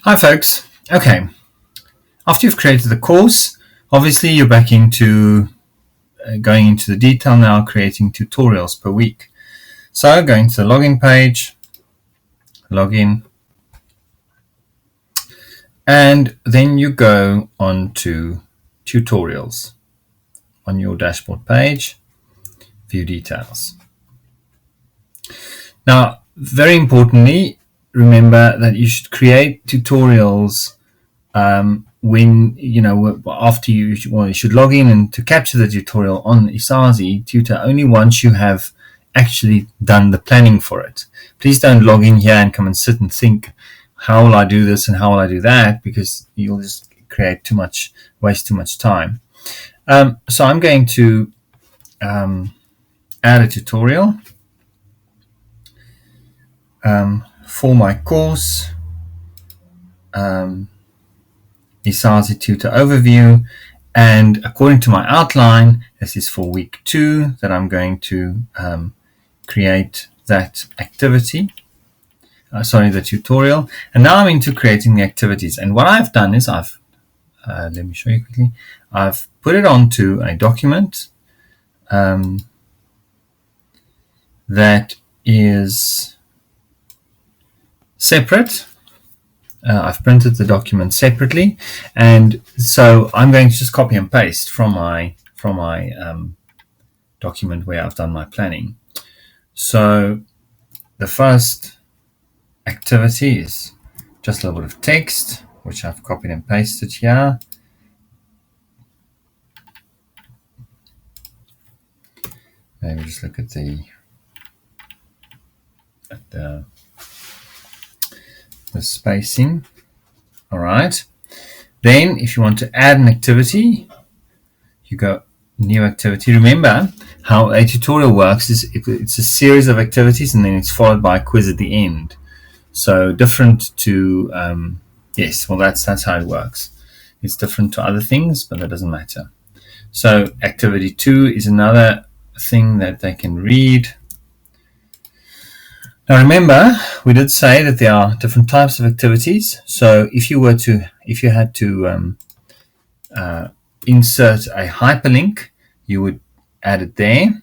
Hi folks. Okay, after you've created the course, obviously you're back into going into the detail now, creating tutorials per week. So going to the login page, login, and then you go on to tutorials on your dashboard page, view details. Now, very importantly, remember that you should create tutorials when after you should log in and to capture the tutorial on Isazi Tutor only once you have actually done the planning for it. Please don't log in here and come and sit and think, how will I do this and how will I do that, because you'll just waste too much time. So I'm going to add a tutorial for my course. Isazi Tutor Overview, and according to my outline, this is for week 2 that I'm going to create that activity, the tutorial. And now I'm into creating the activities, and what I've done is let me show you quickly. I've put it onto a document that is separate. I've printed the document separately, and so I'm going to just copy and paste from my document where I've done my planning. So the first activity is just a little bit of text, which I've copied and pasted here. Maybe just look at the spacing. All right. Then if you want to add an activity, you go new activity. Remember how a tutorial works is it's a series of activities and then it's followed by a quiz at the end. So different to that's how it works. It's different to other things, but that doesn't matter. So activity 2 is another thing that they can read. Now remember, we did say that there are different types of activities. So if you had to insert a hyperlink, you would add it there.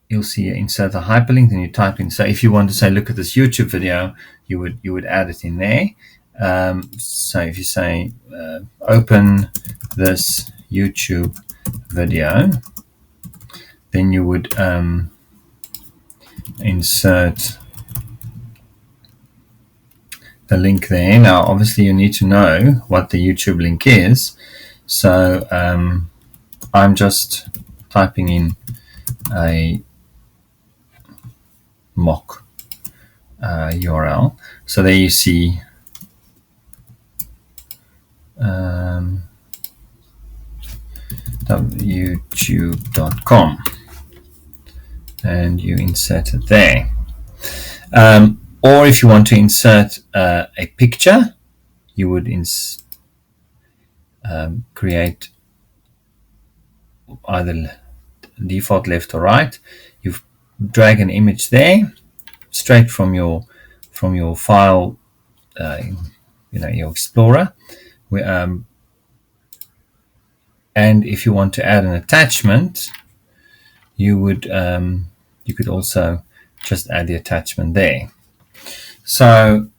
You'll see insert a hyperlink, then you type in. So if you want to say, look at this YouTube video, you would add it in there. So if you say, open this YouTube video, then you would insert the link there. Now obviously you need to know what the YouTube link is, so I'm just typing in a mock URL. So there you see youtube.com, and you insert it there. Or if you want to insert a picture, you would create either default left or right. You drag an image there straight from your file, your Explorer. And if you want to add an attachment, you could also just add the attachment there. So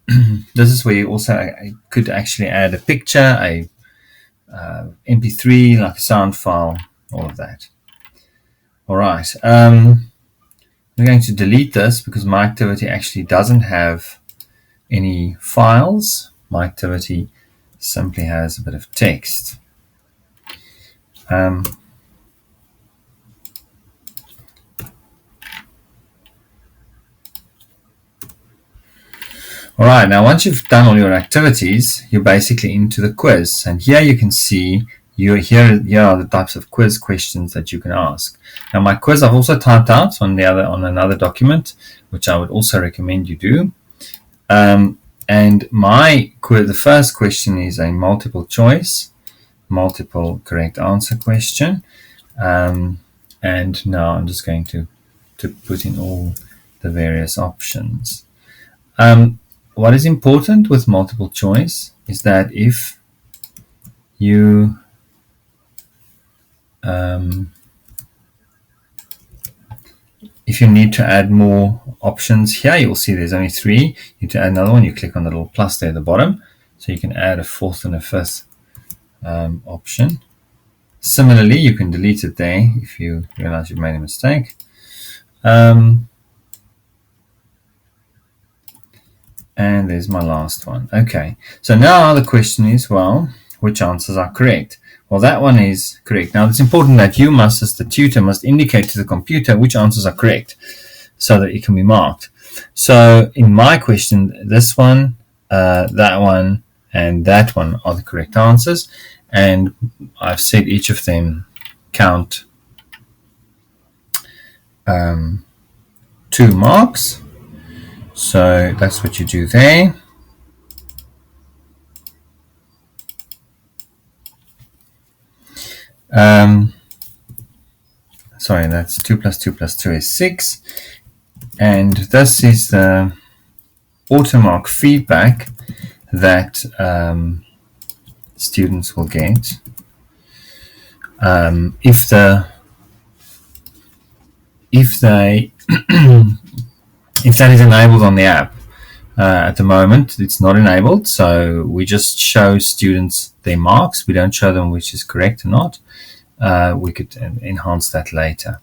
this is where you also could actually add a picture, a MP3, like a sound file, all of that. All right. I'm going to delete this because my activity actually doesn't have any files. My activity simply has a bit of text. All right, now once you've done all your activities, you're basically into the quiz. And here you can see, here are the types of quiz questions that you can ask. Now my quiz I've also typed out on another document, which I would also recommend you do. And my quiz, the first question is a multiple choice, multiple correct answer question. And now I'm just going to put in all the various options. What is important with multiple choice is that you if you need to add more options here, you'll see there's only 3. You need to add another one. You click on the little plus there at the bottom, so you can add a 4th and a 5th option. Similarly, you can delete it there if you realize you've made a mistake. And there's my last one. Okay, so now the question is, well, which answers are correct? Well, that one is correct. Now, it's important that you must, as the tutor, must indicate to the computer which answers are correct so that it can be marked. So in my question, this one, that one, and that one are the correct answers. And I've said each of them count 2 marks. So that's what you do there. Sorry, that's 2 plus 2 plus 2 is 6. And this is the automark feedback that students will get if that is enabled on the app. At the moment, it's not enabled, so we just show students their marks. We don't show them which is correct or not. We could enhance that later.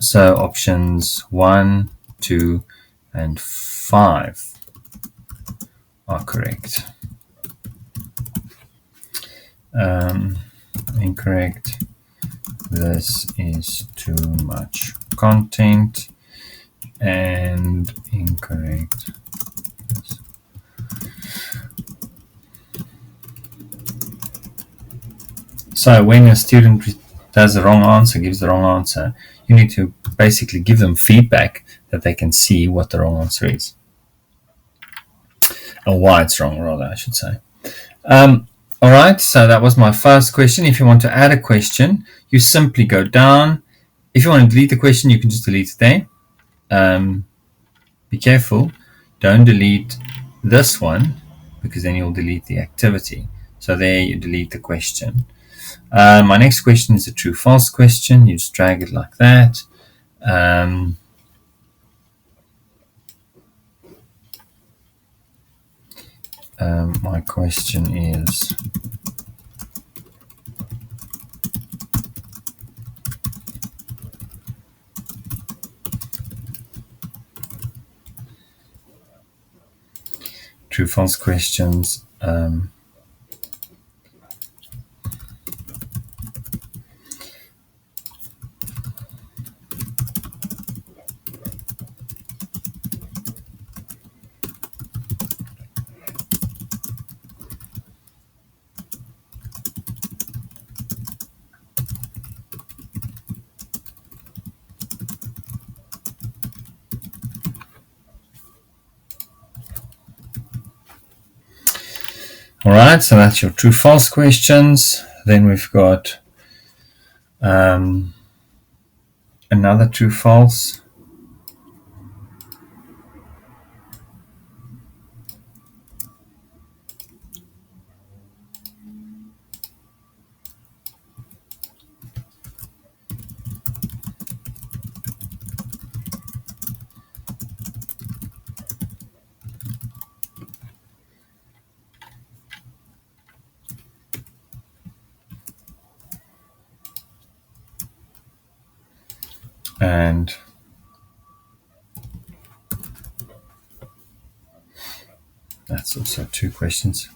So options 1, 2, and 5 are correct. Incorrect. This is too much content. And incorrect. So when a student does the wrong answer, gives the wrong answer, you need to basically give them feedback that they can see what the wrong answer is. Or why it's wrong, rather, I should say. All right, so that was my first question. If you want to add a question, you simply go down. If you want to delete the question, you can just delete it there. Be careful, don't delete this one, because then you'll delete the activity. So there you delete the question. My next question is a true-false question. You just drag it like that. My question is, true-false questions. All right, so that's your true-false questions. Then we've got another true-false. And that's also 2 questions.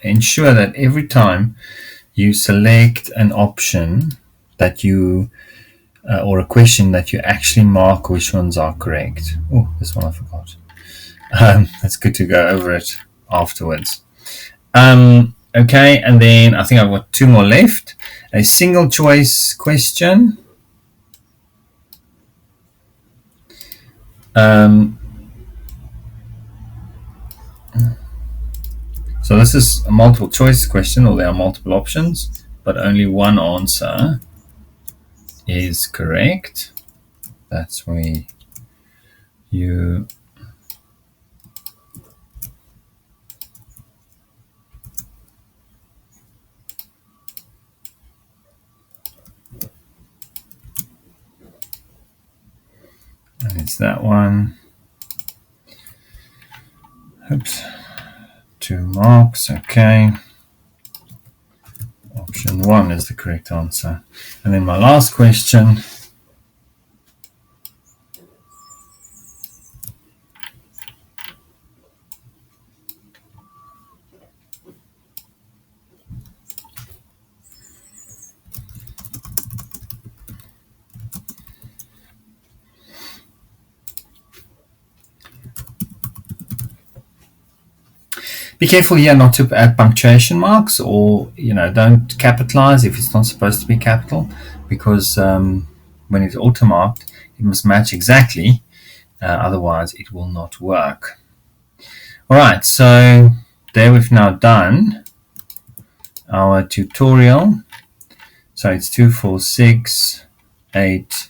Ensure that every time you select an option that you or a question that you actually mark which ones are correct. Oh, this one I forgot. That's good to go over it afterwards. Okay, and then I think I've got 2 more left. A single choice question. So this is a multiple choice question, or there are multiple options, but only one answer is correct. That's where you And it's that one. Oops. 2 marks. Okay. Option 1 is the correct answer. And then my last question. Be careful here not to add punctuation marks, or don't capitalize if it's not supposed to be capital, because when it's auto marked, it must match exactly, otherwise it will not work. All right, so there we've now done our tutorial. So it's 2, 4, 6, 8.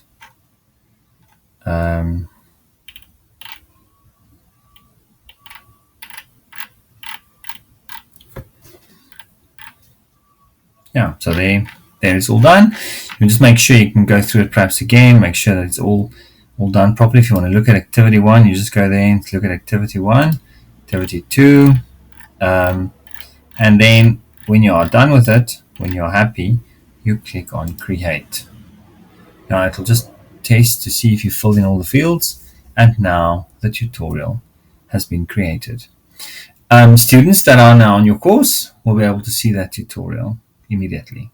Yeah, so there it's all done. You just make sure you can go through it perhaps again, make sure that it's all done properly. If you want to look at activity 1, you just go there and look at activity 1, activity 2, and then when you are done with it, when you're happy, you click on create. Now it'll just test to see if you filled in all the fields, and now the tutorial has been created. Students that are now on your course will be able to see that tutorial immediately.